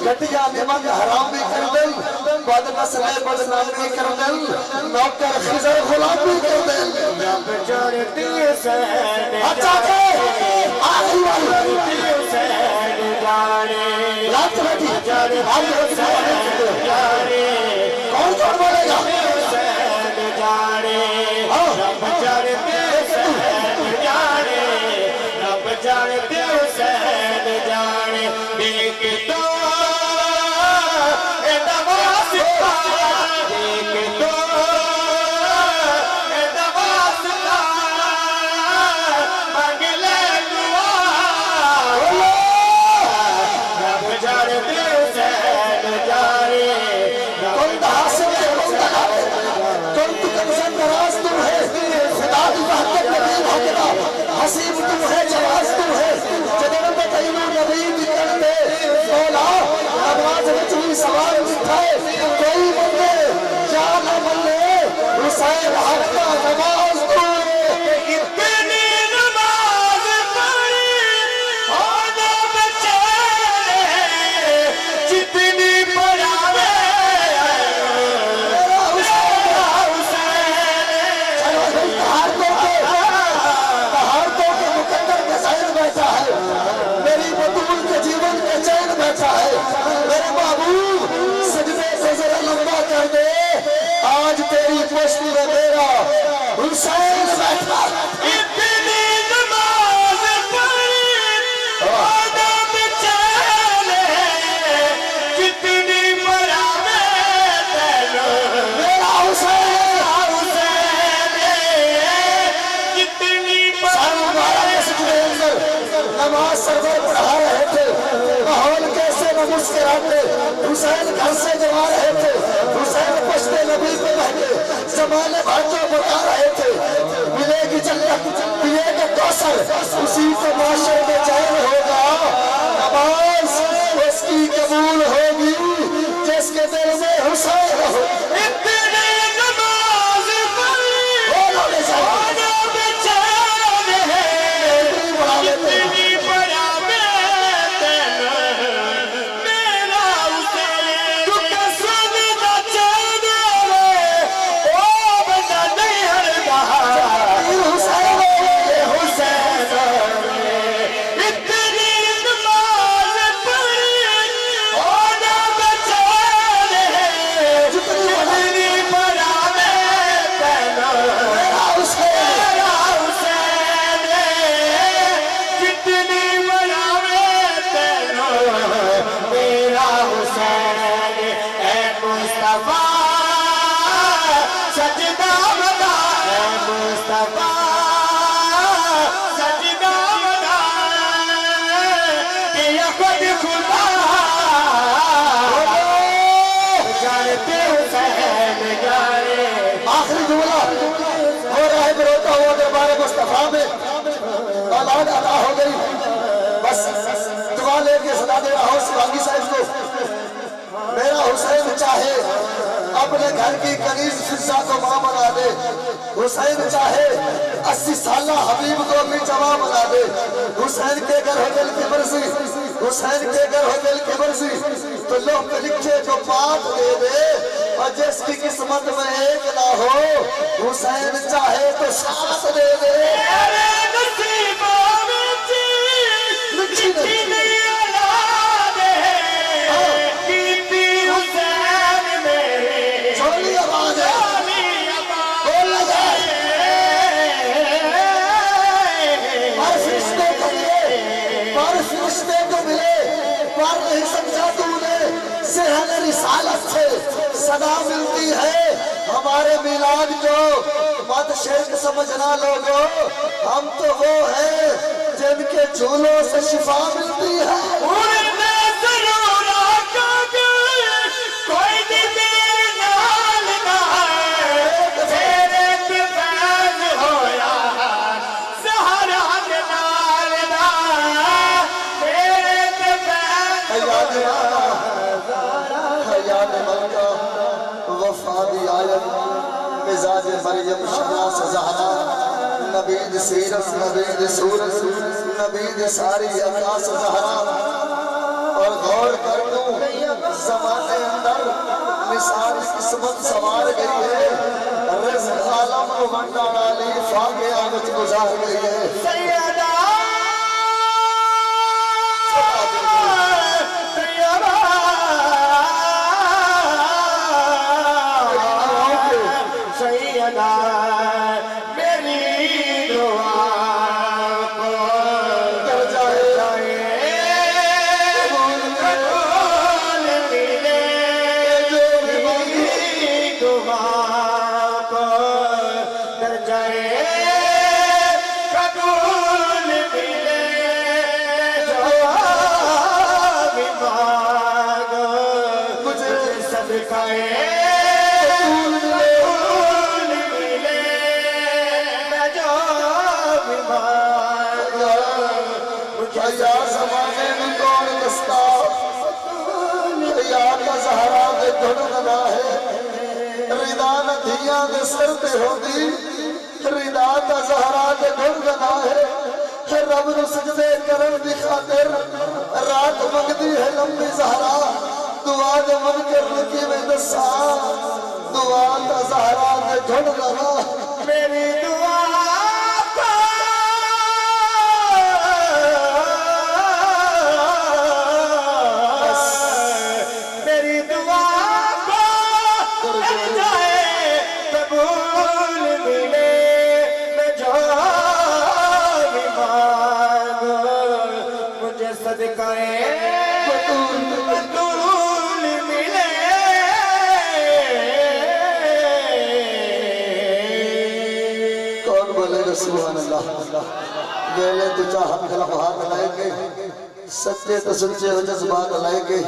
گھٹیا نمک حرامی کر دل بد نسل بدنامی کر دل نوکر خضر غلامی کر دل رب چڑھتی حسین اچھا کہ آخری والی حسین جانے رات بیٹھی چڑھتی حسین جانے کون کون بولے گا حسین جانے رب چڑھتی حسین جانے رب چڑھتی حسین جانے دیکھ تو اے دواستا دیکھ تو اے دواستا مانگ لے دعا رب چڑھتی حسین جانے کون حاصل ہے کون دلاتے کون تو کنزن دراز تو ہے خدا دی وحدت نبی بھاگتا حسیب تو ہے جواز تو ہے جدن بتائیو نبی بکر دے مولا نماز بچوی سوال بٹھائے کوئی بندے یا نہ بندے حسین حق کا نماز تو ہے اتنی نماز پڑھی ہونا بچے جتنی پڑھاوے میرا حسین چلو پہاڑ تو کے مقدر کے سائن بیٹھا ہے میری بطول کے جیون کے چین بیٹھا ہے میرے محبوب سجدے سے ذرا لمبا کر دے آج تیری پشت میں میرا حسین بیٹھا اتنی نماز پڑھی ہونا بچے جتنی پڑھاوے میرا حسین جتنی سال مبارک کے سجدے اندر نماز سرور پڑھا رہے تھے ماحول کیسے نہ مسکراتے حسین گھر سے جوا رہے تھے حسین پشت نبی پہ بیٹھے زمانے بھر کو بتا رہے تھے ملے گی جنت پیے گا کوثر اسی کو معاشرے میں چین ہوگا نماز اس کی قبول ہوگی جس کے دل میں حسین ہو اتنی نماز پڑھی بولو لے جائے ہونا بچے بڑھا لیتے ہیں جتنی پڑھاوے میرا حسین تو قسم نہ چاہنے او بندہ نہیں ہردا حسین حسین اتنی نماز پڑھی ہونا بچے جتنی پڑھاوے میرا حسین میرا حسین جتنی پڑھاوے میرا حسین اے مصطفیٰ سجدہ بنا اے مصطفیٰ سجدہ بنا کہ یہ خود خدا جانتے حسین جانے آخری جملہ ہو رہا ہے بروتا ہوا دربار مصطفیٰ میں اولاد عطا ہو گئی بس دعا لے کے صدا دے رہا ہوں سبانگی صاحب کو میرا حسین چاہے اپنے گھر کی کنیز فضا کو ماں بنا دے حسین چاہے 80 سالہ حبیب کو اپنی جوان بنا دے حسین کے گھر ہو دل کی مرضی حسین کے گھر ہو دل کی مرضی تو لوگ لکھے جو بات دے دے اور جس کی قسمت میں ایک نہ ہو حسین چاہے تو ساتھ دے دے میرے نصیبوں میں لکھی نہیں جتنی اولاد ہے کیتی حسین میرے چھوڑی آواز ہے بول لگا پر فرشتے کو ملے پر فرشتے کو ملے پر نہیں سمجھا تو نے صحن رسالت سے صدا ملتی ہے ہمارے میلاد جو مت شرک سمجھنا لوگو ہم تو وہ ہیں جن کے جھولوں سے شفا ملتی ہے اڑنا ضرور آقا کوئی بھی میرے نال نہ ہے تیرے پہ فیض ہویا سہارا کے نال نہ میرے پہ فیض حیات ملکہ وفادی آیت مزاج مریم شماس زہرا نبید سیرت نبید سورت نبید ساری اقاس زہرا اور غور کر دوں زمانے اندر نثار قسمت سوار گئی ہے رزق عالم و منڈان علی فاقے آگت گزار گئی ہے سیدہ سیدہ میری دعا کو کر جائے قبول ملے جو میری دعا کو در جائے قبول ملے جو بھی مانگو مجھے صدقہ یا زمانے میں کون دستا یا تا زہرا دے دھڑکنا ہے ردا ندیاں دے سر پہ ہوگی ردا تا زہرا دے دھڑکنا ہے رب نو سجدے کرن دی خاطر رات منگدی ہے لمبی زہرا دعا دے من کر کی میں دسا دعا تا زہرا دے دھڑکنا میری دعا سبحان اللہ ویلے تو چاہت خلق ہاتھ لائے گے سچے تو سچے ہو جذبات لائے گے